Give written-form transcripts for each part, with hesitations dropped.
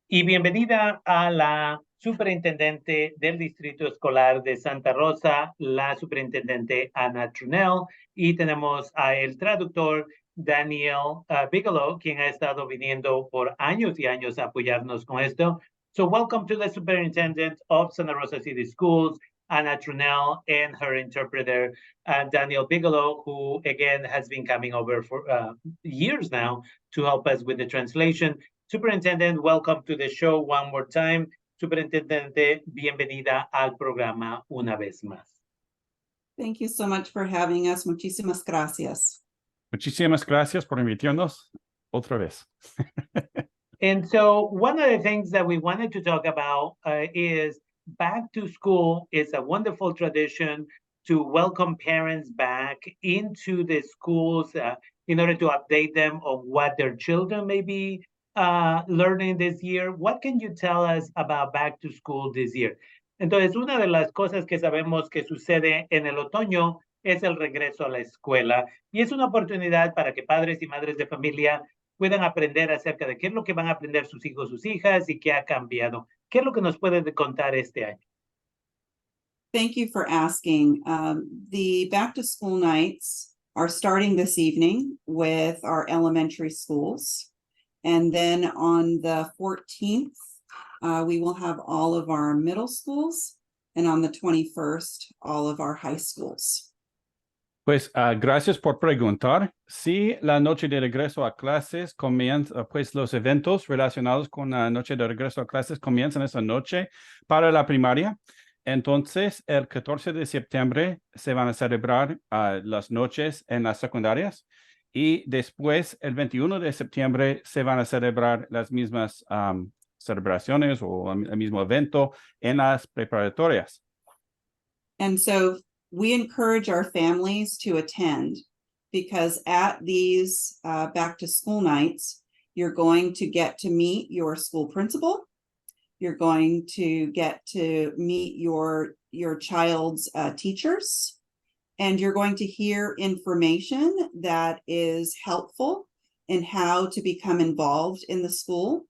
Y bienvenida a la superintendente del Distrito Escolar de Santa Rosa, la superintendente Ana Trunell, y tenemos a el traductor Daniel Bigelow, quien ha estado viniendo por años y años a apoyarnos con esto. So welcome to the superintendent of Santa Rosa City Schools, Ana Trunell, and her interpreter, Daniel Bigelow, who again has been coming over for years now to help us with the translation. Superintendent, welcome to the show one more time. Superintendente, bienvenida al programa una vez más. Thank you so much for having us. Muchísimas gracias. Muchísimas gracias por invitarnos otra vez. And so one of the things that we wanted to talk about is back to school is a wonderful tradition to welcome parents back into the schools in order to update them on what their children may be learning this year. What can you tell us about back to school this year? Entonces, una de las cosas que sabemos que sucede en el otoño es el regreso a la escuela y es una oportunidad para que padres y madres de familia puedan aprender acerca de qué es lo que van a aprender sus hijos, sus hijas y qué ha cambiado. ¿Qué es lo que nos puede contar este año? Thank you for asking. The back to school nights are starting this evening with our elementary schools. And then on the 14th, we will have all of our middle schools. And on the 21st, all of our high schools. Pues gracias por preguntar. Sí, la noche de regreso a clases comienza, pues los eventos relacionados con la noche de regreso a clases comienzan esa noche para la primaria. Entonces, el 14 de septiembre se van a celebrar las noches en las secundarias y después, el 21 de septiembre, se van a celebrar las mismas celebraciones o el mismo evento en las preparatorias. And so we encourage our families to attend because at these back to school nights, you're going to get to meet your school principal. You're going to get to meet your child's teachers, and you're going to hear information that is helpful in how to become involved in the school.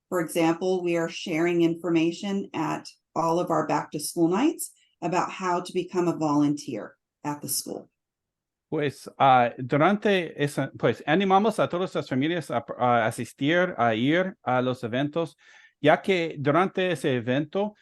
For example, we are sharing information at all of our back to school nights about how to become a volunteer at the school. Pues pues animamos a todas las familias a asistir, a ir a los eventos, ya que durante ese evento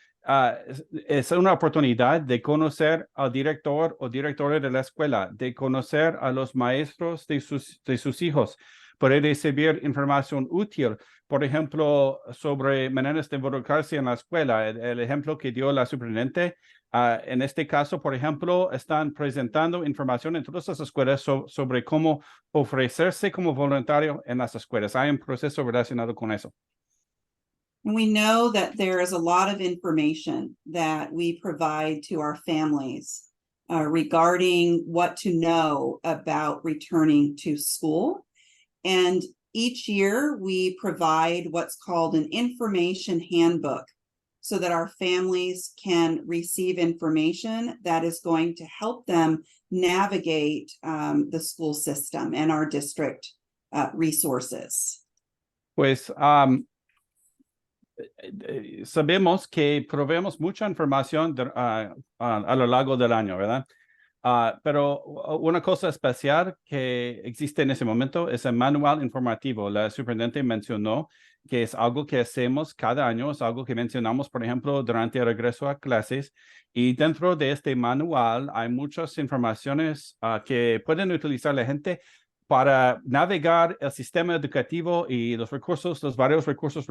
es una oportunidad de conocer al director o directora de la escuela, de conocer a los maestros de sus hijos, poder recibir información útil, por ejemplo, sobre maneras de involucrarse en la escuela. El ejemplo que dio la superintendente, en este caso, por ejemplo, están presentando información en todas las escuelas sobre cómo ofrecerse como voluntario en las escuelas. Hay un proceso relacionado con eso. We know that there is a lot of information that we provide to our families regarding what to know about returning to school. And each year we provide what's called an information handbook so that our families can receive information that is going to help them navigate the school system and our district resources. Pues sabemos que proveemos mucha información a lo largo del año, ¿verdad? Pero una cosa especial que existe en ese momento es el manual informativo. La superintendente mencionó que es algo que hacemos cada año, es algo que mencionamos, por ejemplo, durante el regreso a clases. Y dentro de este manual hay muchas informaciones que pueden utilizar la gente para navegar el sistema educativo y los varios recursos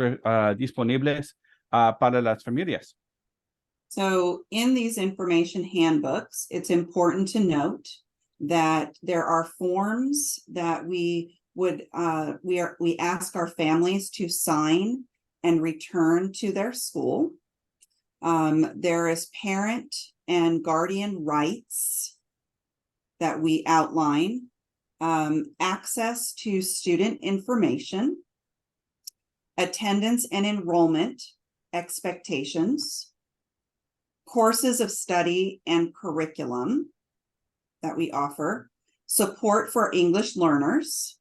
disponibles para las familias. So in these information handbooks, it's important to note that there are forms that we ask our families to sign and return to their school. There is parent and guardian rights that we outline, access to student information, attendance and enrollment expectations, courses of study and curriculum that we offer, support for English learners,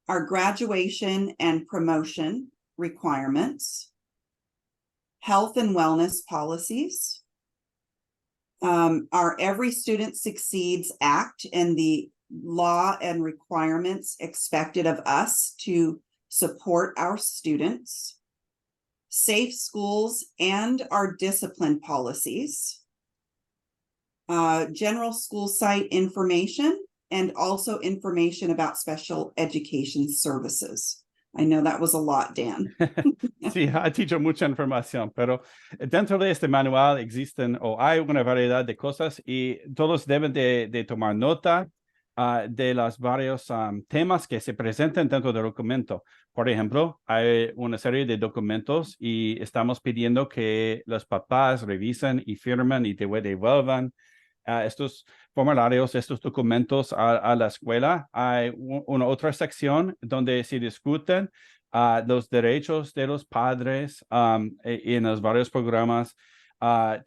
our graduation and promotion requirements, health and wellness policies, our Every Student Succeeds Act and the law and requirements expected of us to support our students, safe schools and our discipline policies, general school site information, and also information about special education services. I know that was a lot, Dan. Sí, ha dicho mucha información, pero dentro de este manual existen o hay una variedad de cosas y todos deben de tomar nota de los varios temas que se presentan dentro del documento. Por ejemplo, hay una serie de documentos y estamos pidiendo que los papás revisen y firmen y devuelvan estos formularios, estos documentos a la escuela. Hay una otra sección donde se discuten los derechos de los padres en los varios programas.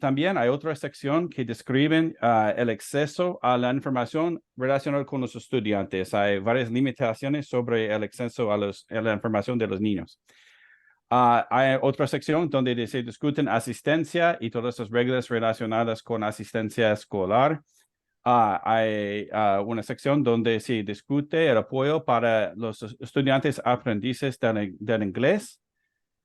También hay otra sección que describen el acceso a la información relacionada con los estudiantes. Hay varias limitaciones sobre el acceso a la información de los niños. Hay otra sección donde se discuten asistencia y todas las reglas relacionadas con asistencia escolar. Hay una sección donde se discute el apoyo para los estudiantes aprendices del inglés.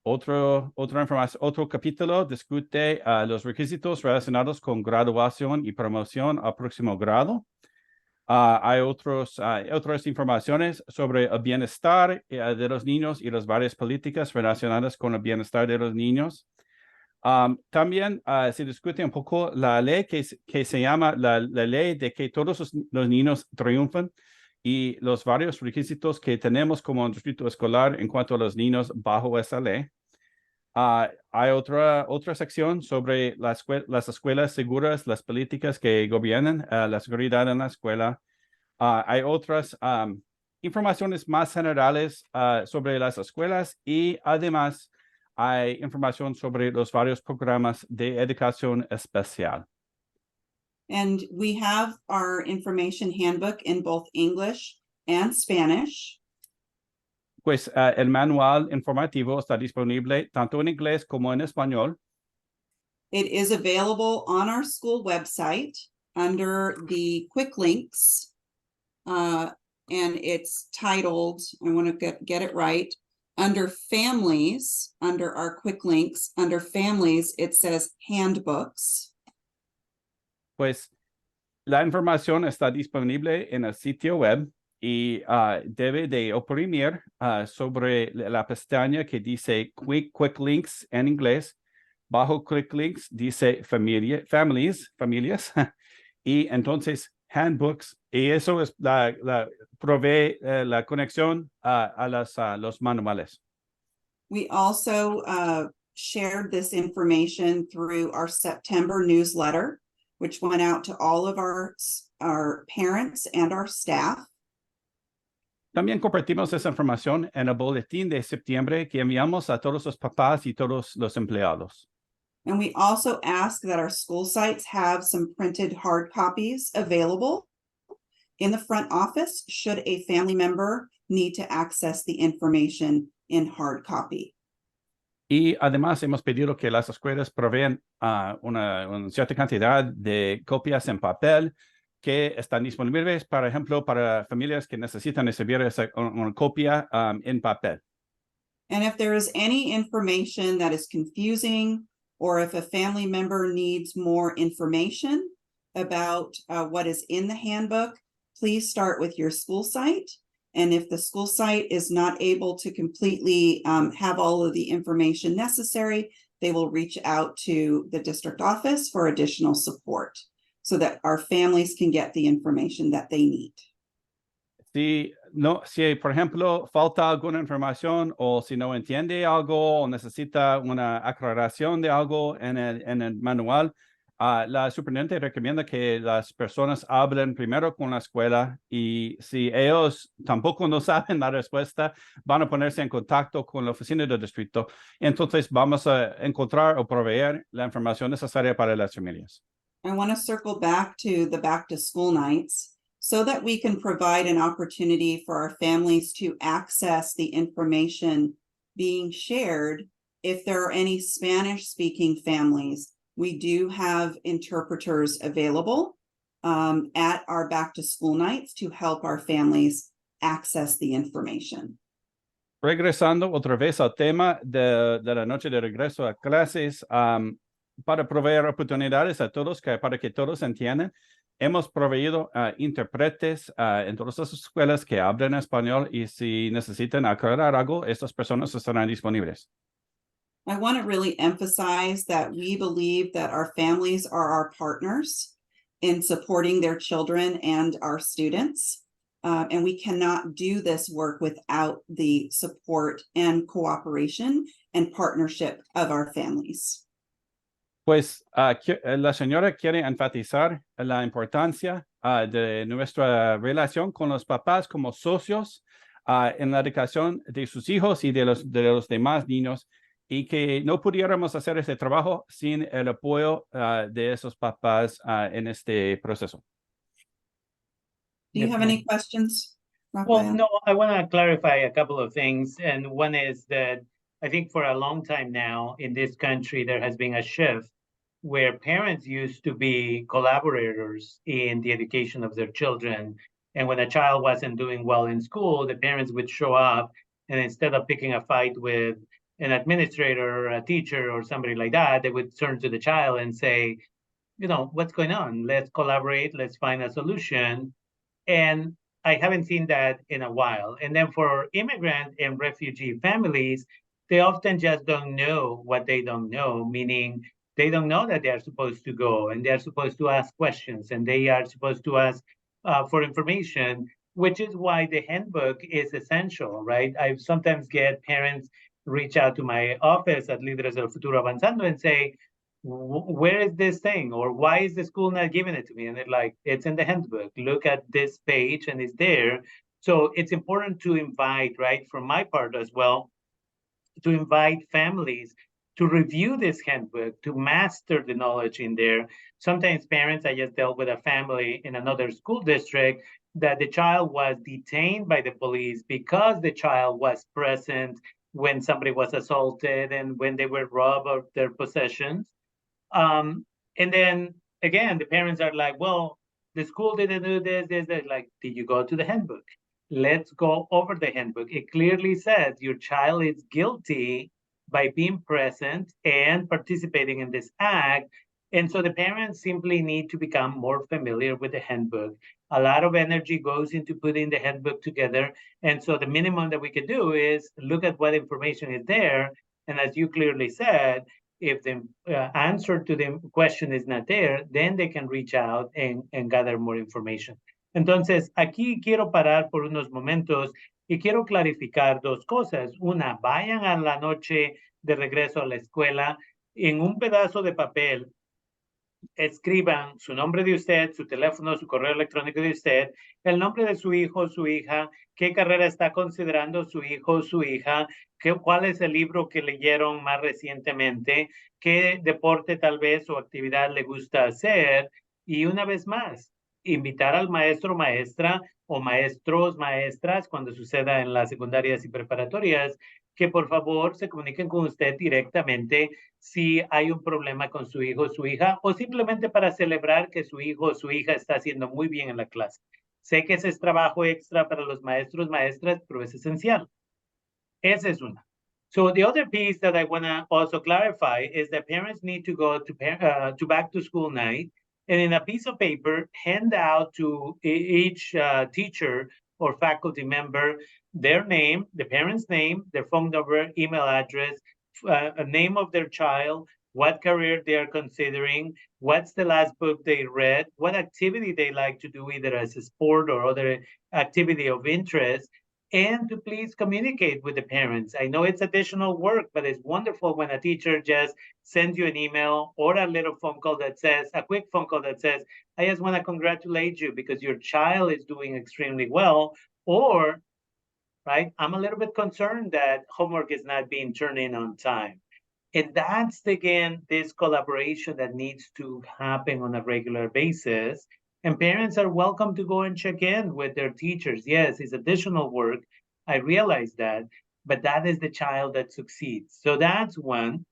Otra información, otro capítulo discute los requisitos relacionados con graduación y promoción al próximo grado. Hay otras informaciones sobre el bienestar de los niños y las varias políticas relacionadas con el bienestar de los niños. También se discute un poco la ley que se llama la ley de que todos los niños triunfan y los varios requisitos que tenemos como distrito escolar en cuanto a los niños bajo esa ley. Hay otra sección sobre las escuelas seguras, las políticas que gobiernan la seguridad en la escuela. Hay otras informaciones más generales sobre las escuelas y además hay información sobre los varios programas de educación especial. And we have our information handbook in both English and Spanish. Pues el manual informativo está disponible tanto en inglés como en español. It is available on our school website under the quick links. And it's titled, I want to get it right, under families, under our quick links, under families, it says handbooks. Pues la información está disponible en el sitio web y debe de oprimir sobre la pestaña que dice quick links en inglés. Bajo quick links dice familias, y entonces handbooks, y eso es provee la conexión a los manuales. We also shared this information through our September newsletter, which went out to all of our parents and our staff. También compartimos esa información en el boletín de septiembre que enviamos a todos los papás y todos los empleados. And we also ask that our school sites have some printed hard copies available in the front office should a family member need to access the information in hard copy. Y además hemos pedido que las escuelas proveen una cierta cantidad de copias en papel que están disponibles, por ejemplo, para familias que necesitan recibir una copia en papel. And if there is any information that is confusing, or if a family member needs more information about what is in the handbook, please start with your school site. And if the school site is not able to completely have all of the information necessary, they will reach out to the district office for additional support so that our families can get the information that they need. Si por ejemplo falta alguna información o si no entiende algo o necesita una aclaración de algo en el manual, la superintendente recomienda que las personas hablen primero con la escuela y si ellos tampoco no saben la respuesta, van a ponerse en contacto con la oficina del distrito. Entonces vamos a encontrar o proveer la información necesaria para las familias. I want to circle back to the back to school nights so that we can provide an opportunity for our families to access the information being shared. If there are any Spanish-speaking families, we do have interpreters available at our back-to-school nights to help our families access the information. Regresando otra vez al tema de la noche de regreso a clases, para proveer oportunidades a todos, para que todos entiendan, hemos proveído intérpretes en todas las escuelas que hablan español, y si necesitan aclarar algo, estas personas estarán disponibles. I want to really emphasize that we believe that our families are our partners in supporting their children and our students. And we cannot do this work without the support and cooperation and partnership of our families. Pues la señora quiere enfatizar la importancia de nuestra relación con los papás como socios en la educación de sus hijos y de los demás niños, y que no pudiéramos hacer este trabajo sin el apoyo de esos papás en este proceso. Do you have any questions, Well, Rafael? no, I want to clarify a couple of things. And one is that I think for a long time now in this country, there has been a shift where parents used to be collaborators in the education of their children. And when a child wasn't doing well in school, the parents would show up, and instead of picking a fight with an administrator or a teacher or somebody like that, they would turn to the child and say, you know, what's going on? Let's collaborate, let's find a solution. And I haven't seen that in a while. And then for immigrant and refugee families, they often just don't know what they don't know, meaning they don't know that they're supposed to go and they're supposed to ask questions and they are supposed to ask for information, which is why the handbook is essential, right? I sometimes get parents reach out to my office at Líderes del Futuro Avanzando and say, where is this thing? Or why is the school not giving it to me? And they're like, it's in the handbook. Look at this page and it's there. So it's important to invite, right, from my part as well, to invite families to review this handbook, to master the knowledge in there. Sometimes parents, I just dealt with a family in another school district that the child was detained by the police because the child was present when somebody was assaulted and when they were robbed of their possessions. And then again, the parents are like, well, the school didn't do this. Like, did you go to the handbook? Let's go over the handbook. It clearly says your child is guilty by being present and participating in this act. And so the parents simply need to become more familiar with the handbook. A lot of energy goes into putting the handbook together. And so the minimum that we could do is look at what information is there. And as you clearly said, if the answer to the question is not there, then they can reach out and gather more information. Entonces, aquí quiero parar por unos momentos y quiero clarificar dos cosas. Una, vayan a la noche de regreso a la escuela en un pedazo de papel. Escriban su nombre de usted, su teléfono, su correo electrónico de usted, el nombre de su hijo o su hija, qué carrera está considerando su hijo o su hija, cuál es el libro que leyeron más recientemente, qué deporte tal vez o actividad le gusta hacer, y una vez más, invitar al maestro, maestra o maestros, maestras, cuando suceda en las secundarias y preparatorias, que por favor se comuniquen con usted directamente si hay un problema con su hijo o su hija, o simplemente para celebrar que su hijo o su hija está haciendo muy bien en la clase. Sé que ese es trabajo extra para los maestros, maestras, pero es esencial. Esa es una. So the other piece that I want to also clarify is that parents need to go to back to school night, and in a piece of paper, hand out to each teacher or faculty member their name, the parent's name, their phone number, email address, a name of their child, what career they are considering, what's the last book they read, what activity they like to do, either as a sport or other activity of interest, and to please communicate with the parents. I know it's additional work, but it's wonderful when a teacher just sends you an email or a little phone call that says, a quick phone call that says, I just want to congratulate you because your child is doing extremely well, or, right, I'm a little bit concerned that homework is not being turned in on time. And that's, again, this collaboration that needs to happen on a regular basis. And parents are welcome to go and check in with their teachers. Yes, it's additional work. I realize that. but that is the child that succeeds. So that's one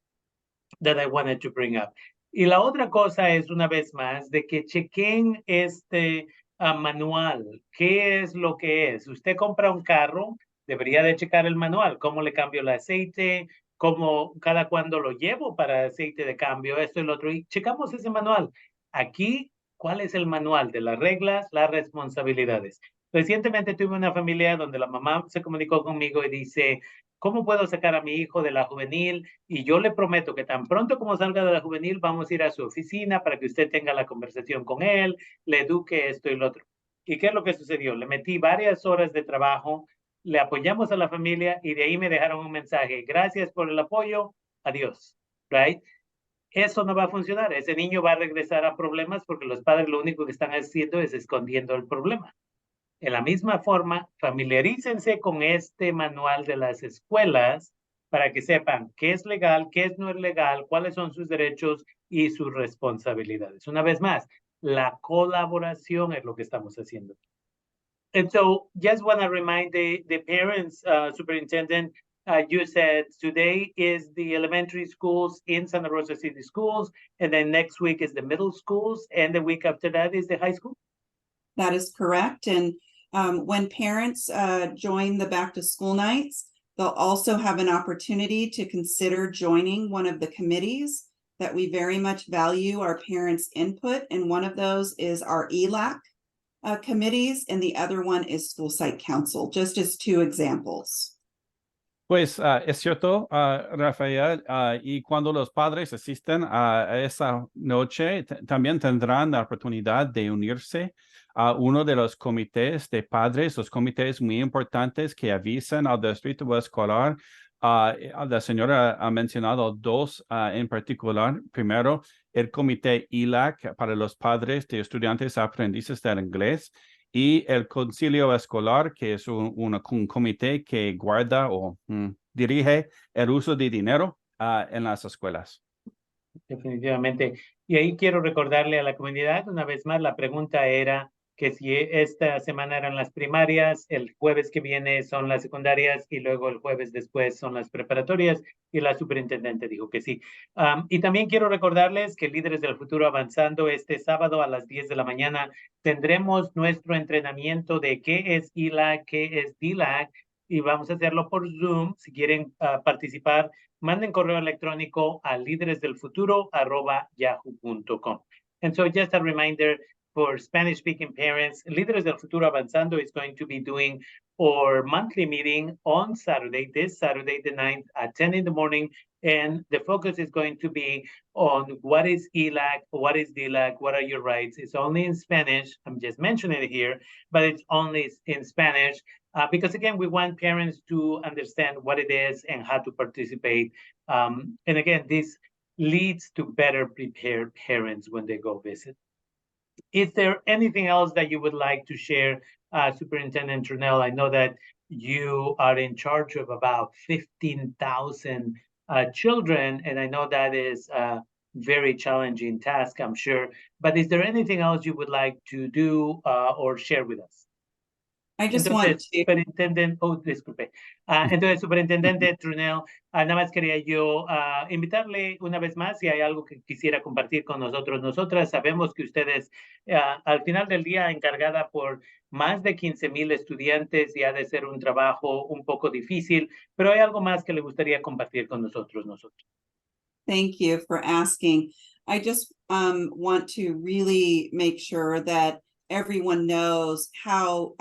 that I wanted to bring up. Y la otra cosa es, una vez más, de que chequen este manual. ¿Qué es lo que es? Usted compra un carro, debería de checar el manual. ¿Cómo le cambio el aceite? ¿Cómo, cada cuándo lo llevo para aceite de cambio? Esto y lo otro. Y checamos ese manual. Aquí, ¿cuál es el manual de las reglas, las responsabilidades? Recientemente tuve una familia donde la mamá se comunicó conmigo y dice, ¿cómo puedo sacar a mi hijo de la juvenil? Y yo le prometo que tan pronto como salga de la juvenil, vamos a ir a su oficina para que usted tenga la conversación con él, le eduque esto y lo otro. ¿Y qué es lo que sucedió? Le metí varias horas de trabajo, le apoyamos a la familia y de ahí me dejaron un mensaje. Gracias por el apoyo, adiós. Right? Eso no va a funcionar. Ese niño va a regresar a problemas porque los padres lo único que están haciendo es escondiendo el problema. En la misma forma, familiarícense con este manual de las escuelas para que sepan qué es legal, qué no es legal, cuáles son sus derechos y sus responsabilidades. Una vez más, la colaboración es lo que estamos haciendo. And so just want to remind the parents, Superintendent, you said today is the elementary schools in Santa Rosa City Schools, and then next week is the middle schools, and the week after that is the high school? That is correct. And when parents join the back to school nights, they'll also have an opportunity to consider joining one of the committees that we very much value our parents' input. And one of those is our ELAC committees, and the other one is school site council, just as two examples. Pues es cierto, Rafael, y cuando los padres asisten a esa noche, también tendrán la oportunidad de unirse a uno de los comités de padres, los comités muy importantes que avisan al distrito escolar. La señora ha mencionado dos en particular. Primero, el comité ELAC para los padres de estudiantes aprendices del inglés, y el concilio escolar, que es un comité que guarda o dirige el uso de dinero en las escuelas. Definitivamente. Y ahí quiero recordarle a la comunidad, una vez más, la pregunta era que si esta semana eran las primarias, el jueves que viene son las secundarias y luego el jueves después son las preparatorias, y la superintendente dijo que sí. Y también quiero recordarles que Líderes del Futuro Avanzando, este sábado a las 10 de la mañana tendremos nuestro entrenamiento de qué es ELAC, qué es DLAC, y vamos a hacerlo por Zoom. Si quieren participar, manden correo electrónico a líderesdelfuturo@yahoo.com. And so just a reminder for Spanish-speaking parents, Líderes del Futuro Avanzando is going to be doing our monthly meeting on Saturday, this Saturday, the 9th at 10 in the morning. And the focus is going to be on what is ELAC, what is DLAC, what are your rights. It's only in Spanish. I'm just mentioning it here, but it's only in Spanish. Because again, we want parents to understand what it is and how to participate. And again, this leads to better prepared parents when they go visit. Is there anything else that you would like to share, Superintendent Trunell? I know that you are in charge of about 15,000 children, and I know that is a very challenging task, I'm sure. But is there anything else you would like to do or share with us? I just Entonces, want to. Superintendente, disculpe. Entonces, Superintendente Trunell, nada más quería yo invitarle una vez más si hay algo que quisiera compartir con nosotros. Nosotras sabemos que ustedes, al final del día, encargada por más de 15,000 estudiantes, y ha de ser un trabajo un poco difícil, pero hay algo más que le gustaría compartir con nosotros. Thank you for asking. I just want to really make sure that everyone knows how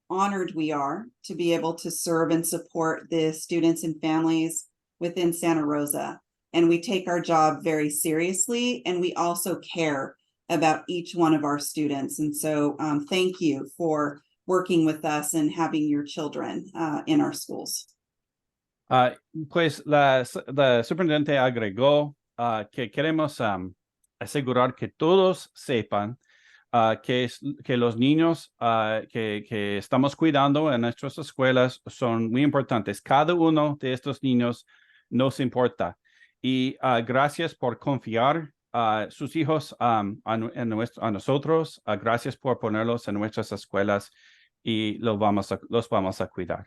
honored we are to be able to serve and support the students and families within Santa Rosa. And we take our job very seriously, and we also care about each one of our students. And so thank you for working with us and having your children in our schools. Pues la superintendente agregó que queremos asegurar que todos sepan que los niños que estamos cuidando en nuestras escuelas son muy importantes. Cada uno de estos niños nos importa. Y gracias por confiar sus hijos a nosotros. Gracias por ponerlos en nuestras escuelas, y los vamos a cuidar.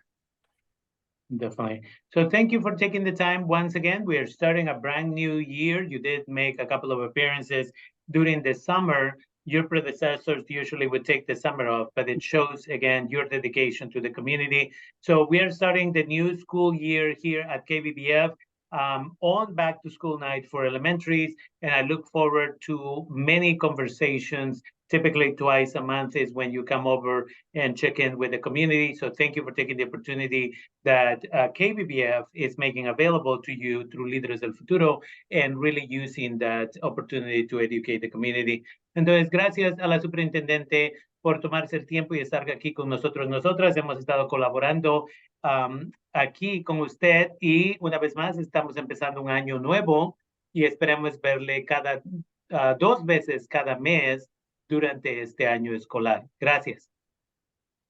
Definitely. So thank you for taking the time once again. We are starting a brand new year. You did make a couple of appearances during the summer. Your predecessors usually would take the summer off, but it shows again your dedication to the community. So we are starting the new school year here at KBBF on back to school night for elementaries, and I look forward to many conversations. Typically twice a month is when you come over and check in with the community. So thank you for taking the opportunity that KBBF is making available to you through Líderes del Futuro and really using that opportunity to educate the community. Entonces, gracias a la superintendente por tomarse el tiempo y estar aquí con nosotros. Nosotras hemos estado colaborando aquí con usted y una vez más estamos empezando un año nuevo y esperamos verle cada 2 veces cada mes durante este año escolar. Gracias.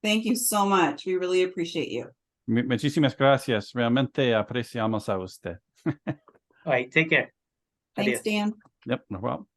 Thank you so much. We really appreciate you. Muchísimas gracias. Realmente apreciamos a usted. All right, take care. Thanks, Adiós. Dan. Yep, no problem.